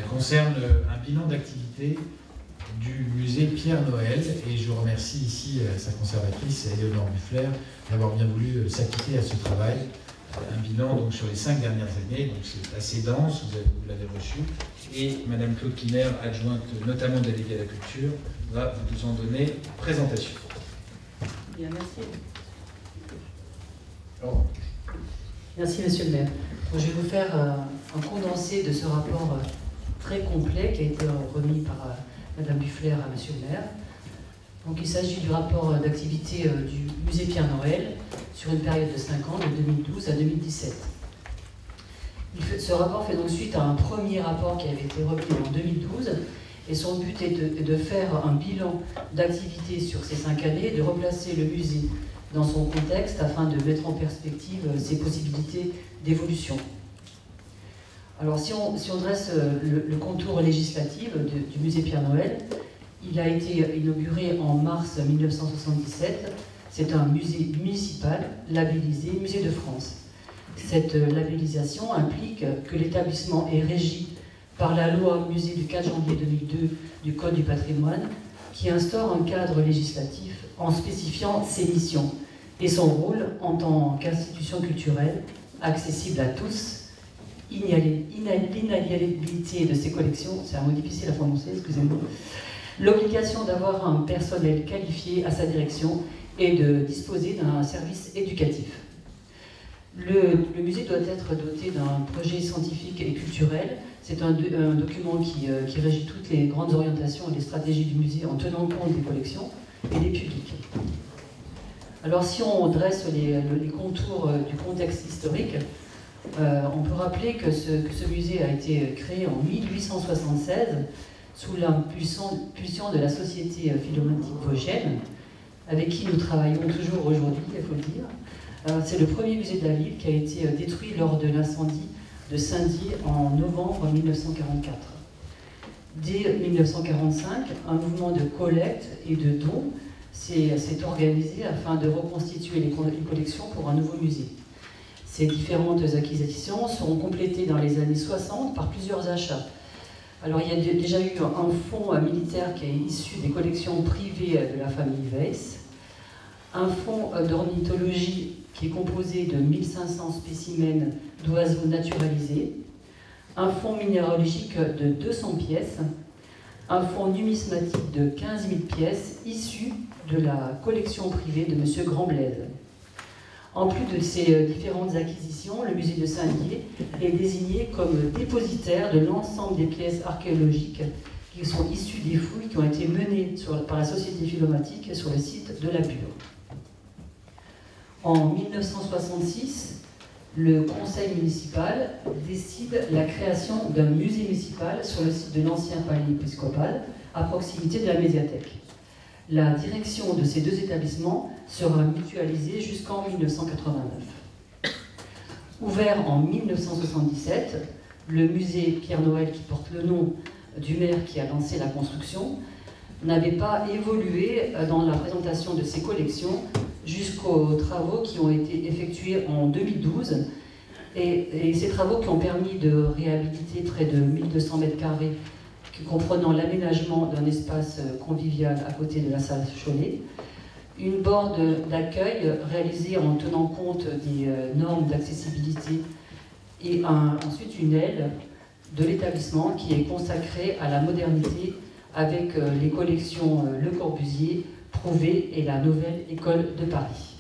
concerne un bilan d'activité du musée Pierre Noël, et je remercie ici sa conservatrice, Éléonore Buffler, d'avoir bien voulu s'acquitter à ce travail. Un bilan donc, sur les 5 dernières années, donc c'est assez dense, vous l'avez reçu, et Madame Claude Kiner, adjointe notamment déléguée à la culture, va vous en donner présentation. Bien, merci. Oh. Merci, Monsieur le maire. Donc, je vais vous faire un condensé de ce rapport très complet qui a été remis par Madame Buffler à Monsieur le maire. Donc, il s'agit du rapport d'activité du musée Pierre Noël sur une période de 5 ans, de 2012 à 2017. Ce rapport fait donc suite à un premier rapport qui avait été remis en 2012, et son but est de faire un bilan d'activité sur ces 5 années, de replacer le musée dans son contexte afin de mettre en perspective ses possibilités d'évolution. Alors si on dresse le contour législatif du musée Pierre Noël, il a été inauguré en mars 1977. C'est un musée municipal labellisé Musée de France. Cette labellisation implique que l'établissement est régi par la loi musée du 4 janvier 2002 du Code du patrimoine, qui instaure un cadre législatif en spécifiant ses missions et son rôle en tant qu'institution culturelle accessible à tous, l'inaliénabilité de ses collections, c'est un mot difficile à prononcer, excusez-moi, l'obligation d'avoir un personnel qualifié à sa direction et de disposer d'un service éducatif. Le musée doit être doté d'un projet scientifique et culturel. C'est un document qui régit toutes les grandes orientations et les stratégies du musée en tenant compte des collections et des publics. Alors si on dresse les contours du contexte historique, on peut rappeler que ce musée a été créé en 1876 sous l'impulsion de la Société Philomatique Vosgienne, avec qui nous travaillons toujours aujourd'hui, il faut le dire. C'est le premier musée de la ville qui a été détruit lors de l'incendie de Saint-Dié en novembre 1944. Dès 1945, un mouvement de collecte et de dons s'est organisé afin de reconstituer les collections pour un nouveau musée. Ces différentes acquisitions seront complétées dans les années 60 par plusieurs achats. Alors, il y a déjà eu un fonds militaire qui est issu des collections privées de la famille Weiss, un fonds d'ornithologie qui est composé de 1500 spécimens d'oiseaux naturalisés, un fonds minéralogique de 200 pièces, un fonds numismatique de 15 000 pièces issus de la collection privée de M. Grand-Blaise. En plus de ces différentes acquisitions, le musée de Saint-Dié est désigné comme dépositaire de l'ensemble des pièces archéologiques qui sont issues des fouilles qui ont été menées par la Société Philomatique sur le site de la Bure. En 1966, le conseil municipal décide la création d'un musée municipal sur le site de l'ancien palais épiscopal, à proximité de la médiathèque. La direction de ces deux établissements sera mutualisée jusqu'en 1989. Ouvert en 1977, le musée Pierre Noël, qui porte le nom du maire qui a lancé la construction, n'avait pas évolué dans la présentation de ses collections jusqu'aux travaux qui ont été effectués en 2012. Et ces travaux qui ont permis de réhabiliter près de 1200 mètres carrés, comprenant l'aménagement d'un espace convivial à côté de la salle Cholet, une borne d'accueil réalisée en tenant compte des normes d'accessibilité et ensuite une aile de l'établissement qui est consacrée à la modernité avec les collections Le Corbusier, Prouvé et la Nouvelle École de Paris.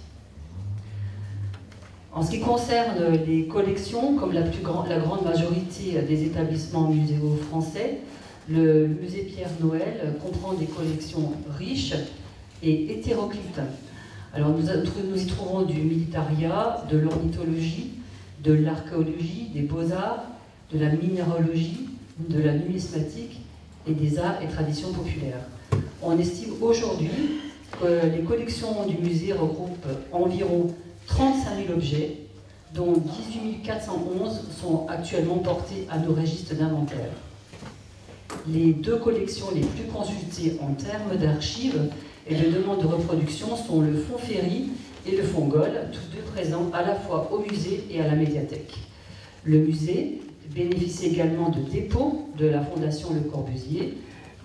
En ce qui concerne les collections, comme la grande majorité des établissements muséaux français, le musée Pierre Noël comprend des collections riches et hétéroclites. Alors nous y trouvons du militaria, de l'ornithologie, de l'archéologie, des beaux-arts, de la minéralogie, de la numismatique et des arts et traditions populaires. On estime aujourd'hui que les collections du musée regroupent environ 35 000 objets, dont 18 411 sont actuellement portés à nos registres d'inventaire. Les deux collections les plus consultées en termes d'archives et de demandes de reproduction sont le fonds Ferry et le fonds Goll, tous deux présents à la fois au musée et à la médiathèque. Le musée bénéficie également de dépôts de la Fondation Le Corbusier,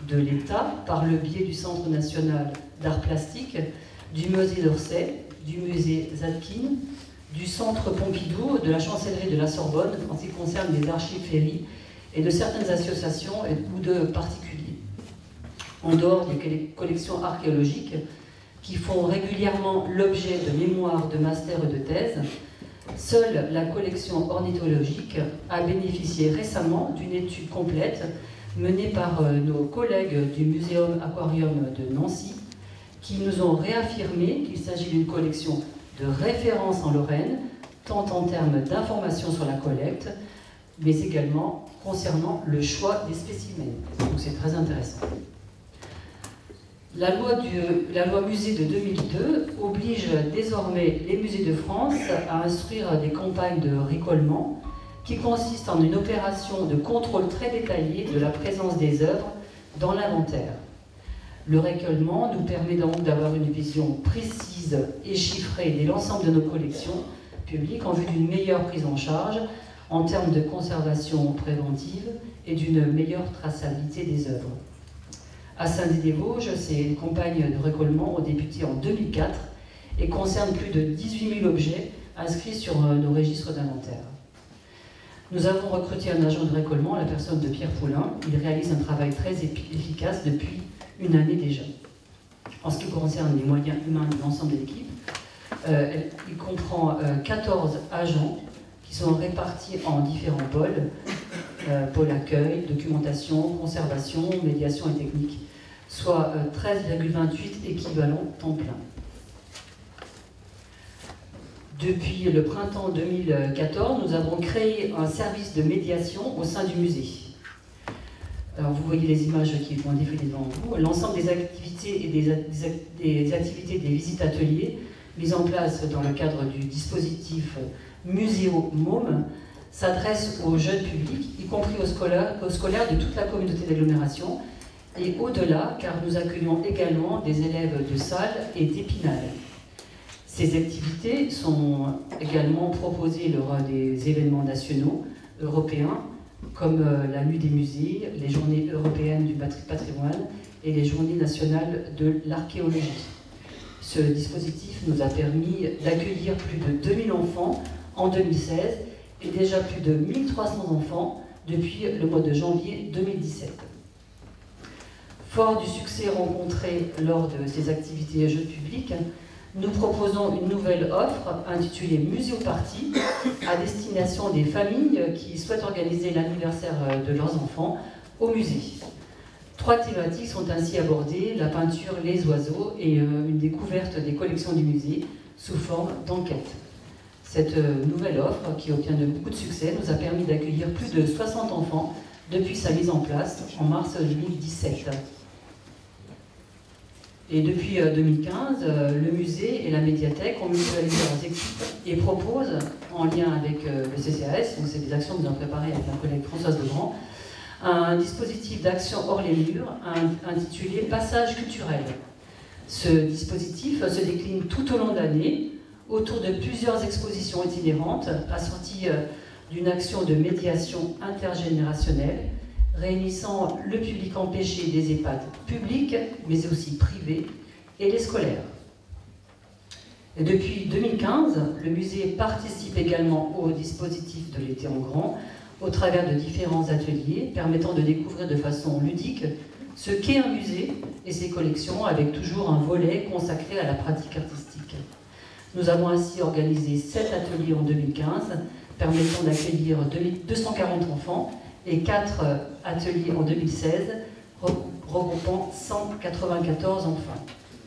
de l'État, par le biais du Centre national d'art plastique, du musée d'Orsay, du musée Zadkine, du Centre Pompidou, de la Chancellerie de la Sorbonne, en ce qui concerne les archives Ferry, et de certaines associations ou de particuliers. En dehors des collections archéologiques, qui font régulièrement l'objet de mémoires de master et de thèse, seule la collection ornithologique a bénéficié récemment d'une étude complète menée par nos collègues du Muséum Aquarium de Nancy, qui nous ont réaffirmé qu'il s'agit d'une collection de référence en Lorraine, tant en termes d'informations sur la collecte, mais également concernant le choix des spécimens. Donc c'est très intéressant. La loi musée de 2002 oblige désormais les musées de France à instruire des campagnes de récollement qui consistent en une opération de contrôle très détaillé de la présence des œuvres dans l'inventaire. Le récollement nous permet donc d'avoir une vision précise et chiffrée de l'ensemble de nos collections publiques en vue d'une meilleure prise en charge en termes de conservation préventive et d'une meilleure traçabilité des œuvres. À Saint-Dié-des-Vosges, ces campagnes de récollement ont débuté en 2004 et concernent plus de 18 000 objets inscrits sur nos registres d'inventaire. Nous avons recruté un agent de récollement, la personne de Pierre Poulain. Il réalise un travail très efficace depuis une année déjà. En ce qui concerne les moyens humains de l'ensemble de l'équipe, il comprend 14 agents qui sont répartis en différents pôles, pôle accueil, documentation, conservation, médiation et technique, soit 13,28 équivalents temps plein. Depuis le printemps 2014, nous avons créé un service de médiation au sein du musée. Alors vous voyez les images qui vont défiler devant vous. L'ensemble des activités et des activités des visites ateliers mises en place dans le cadre du dispositif Muséo MOM s'adresse aux jeunes publics, y compris aux scolaires de toute la communauté d'agglomération, et au-delà, car nous accueillons également des élèves de Salles et d'Épinal. Ces activités sont également proposées lors des événements nationaux, européens, comme la Nuit des musées, les Journées européennes du patrimoine et les Journées nationales de l'archéologie. Ce dispositif nous a permis d'accueillir plus de 2000 enfants en 2016 et déjà plus de 1300 enfants depuis le mois de janvier 2017. Fort du succès rencontré lors de ces activités jeux publics, nous proposons une nouvelle offre intitulée Muséoparty à destination des familles qui souhaitent organiser l'anniversaire de leurs enfants au musée. 3 thématiques sont ainsi abordées, la peinture, les oiseaux et une découverte des collections du musée sous forme d'enquête. Cette nouvelle offre, qui obtient de beaucoup de succès, nous a permis d'accueillir plus de 60 enfants depuis sa mise en place en mars 2017. Et depuis 2015, le musée et la médiathèque ont mutualisé leurs équipes et proposent, en lien avec le CCAS, donc c'est des actions que nous avons préparées avec ma collègue Françoise Legrand, un dispositif d'action hors les murs intitulé Passage culturel. Ce dispositif se décline tout au long de l'année autour de plusieurs expositions itinérantes assorties d'une action de médiation intergénérationnelle réunissant le public empêché des EHPAD publics, mais aussi privés, et les scolaires. Et depuis 2015, le musée participe également au dispositif de l'été en grand, au travers de différents ateliers permettant de découvrir de façon ludique ce qu'est un musée et ses collections, avec toujours un volet consacré à la pratique artistique. Nous avons ainsi organisé 7 ateliers en 2015, permettant d'accueillir 240 enfants, et 4 ateliers en 2016, regroupant 194 enfants.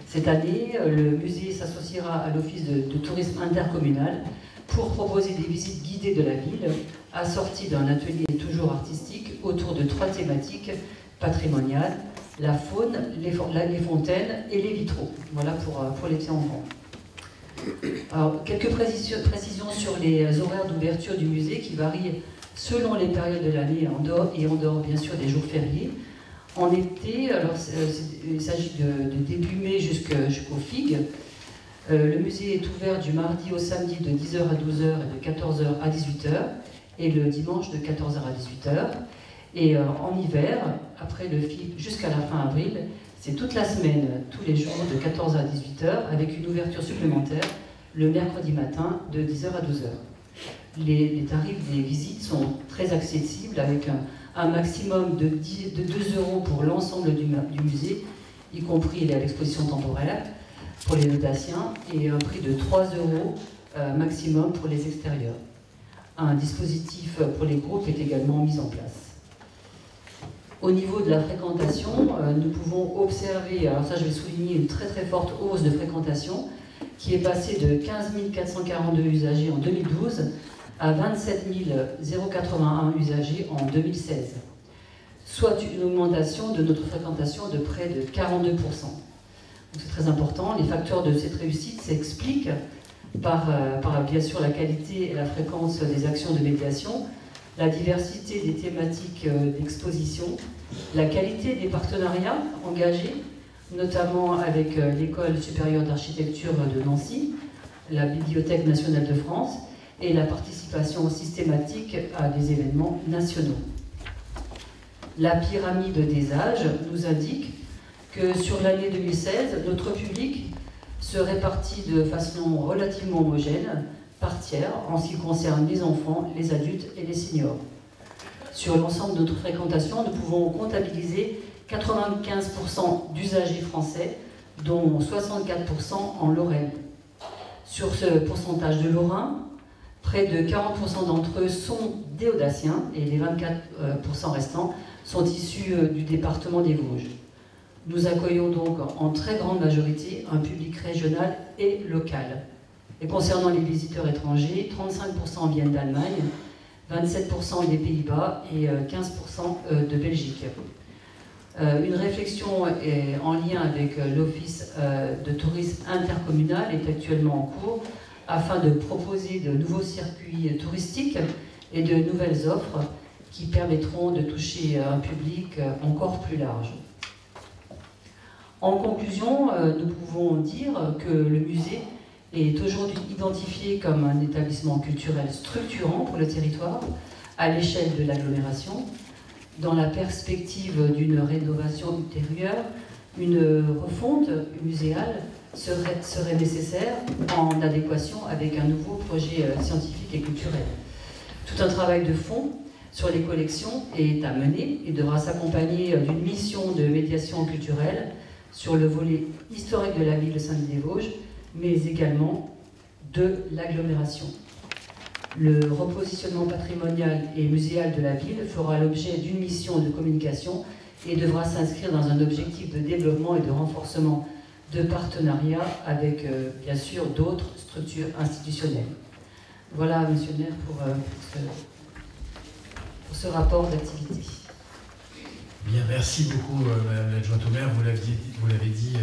Cette année, le musée s'associera à l'Office de tourisme intercommunal pour proposer des visites guidées de la ville, assorties d'un atelier toujours artistique autour de 3 thématiques patrimoniales, la faune, les fontaines et les vitraux. Voilà pour l'été en grand. Alors, quelques précisions sur les horaires d'ouverture du musée qui varient selon les périodes de l'année, en dehors bien sûr des jours fériés. En été, alors il s'agit de début mai jusqu'au FIG. Le musée est ouvert du mardi au samedi de 10h à 12h et de 14h à 18h. et le dimanche de 14h à 18h. Et en hiver, après le FIP jusqu'à la fin avril, c'est toute la semaine, tous les jours de 14h à 18h, avec une ouverture supplémentaire le mercredi matin de 10h à 12h. Les tarifs des visites sont très accessibles, avec un maximum de 2 € pour l'ensemble du musée, y compris l'exposition temporaire pour les Audaciens, et un prix de 3 € maximum pour les extérieurs. Un dispositif pour les groupes est également mis en place. Au niveau de la fréquentation, nous pouvons observer, alors ça je vais souligner, une très très forte hausse de fréquentation qui est passée de 15 442 usagers en 2012 à 27 081 usagers en 2016, soit une augmentation de notre fréquentation de près de 42%. C'est très important. Les facteurs de cette réussite s'expliquent par bien sûr la qualité et la fréquence des actions de médiation, la diversité des thématiques d'exposition, la qualité des partenariats engagés, notamment avec l'École supérieure d'architecture de Nancy, la Bibliothèque nationale de France et la participation systématique à des événements nationaux. La pyramide des âges nous indique que sur l'année 2016, notre public se répartit de façon relativement homogène, par tiers, en ce qui concerne les enfants, les adultes et les seniors. Sur l'ensemble de notre fréquentation, nous pouvons comptabiliser 95% d'usagers français, dont 64% en Lorraine. Sur ce pourcentage de Lorrains, près de 40% d'entre eux sont des Audaciens et les 24% restants sont issus du département des Vosges. Nous accueillons donc en très grande majorité un public régional et local. Et concernant les visiteurs étrangers, 35% viennent d'Allemagne, 27% des Pays-Bas et 15% de Belgique. Une réflexion en lien avec l'Office de tourisme intercommunal est actuellement en cours afin de proposer de nouveaux circuits touristiques et de nouvelles offres qui permettront de toucher un public encore plus large. En conclusion, nous pouvons dire que le musée est aujourd'hui identifié comme un établissement culturel structurant pour le territoire à l'échelle de l'agglomération. Dans la perspective d'une rénovation ultérieure, une refonte muséale serait nécessaire en adéquation avec un nouveau projet scientifique et culturel. Tout un travail de fond sur les collections est à mener et devra s'accompagner d'une mission de médiation culturelle sur le volet historique de la ville de Saint-Denis-des-Vosges, mais également de l'agglomération. Le repositionnement patrimonial et muséal de la ville fera l'objet d'une mission de communication et devra s'inscrire dans un objectif de développement et de renforcement de partenariats avec, bien sûr, d'autres structures institutionnelles. Voilà, monsieur le maire, pour ce rapport d'activité. Bien, merci beaucoup, madame l'adjointe au maire. Vous l'avez dit,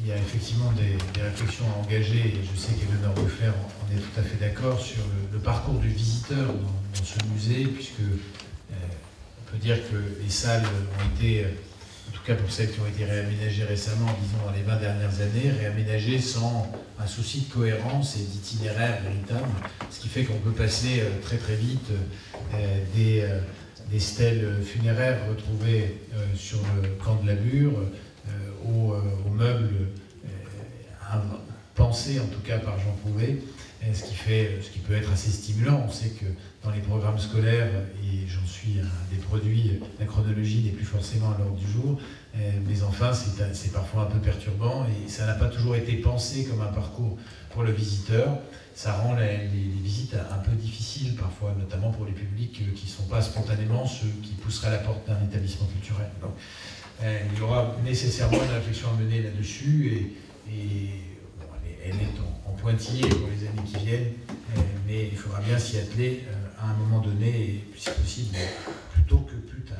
il y a effectivement des réflexions à engager, et je sais qu'Éléonore Ruffler en est tout à fait d'accord sur le parcours du visiteur dans ce musée, puisque on peut dire que les salles ont été, en tout cas pour celles qui ont été réaménagées récemment, disons dans les 20 dernières années, réaménagées sans un souci de cohérence et d'itinéraire véritable, ce qui fait qu'on peut passer très très vite des stèles funéraires retrouvées sur le camp de la Bure, aux meubles pensés en tout cas par Jean Prouvé, ce qui peut être assez stimulant. On sait que dans les programmes scolaires, et j'en suis un des produits, la chronologie n'est plus forcément à l'ordre du jour, mais enfin c'est parfois un peu perturbant et ça n'a pas toujours été pensé comme un parcours pour le visiteur. Ça rend les visites un peu difficiles parfois, notamment pour les publics qui ne sont pas spontanément ceux qui pousseraient à la porte d'un établissement culturel. Donc, il y aura nécessairement une réflexion à mener là-dessus elle est en pointillé pour les années qui viennent, mais il faudra bien s'y atteler à un moment donné, et si possible, plus tôt que plus tard.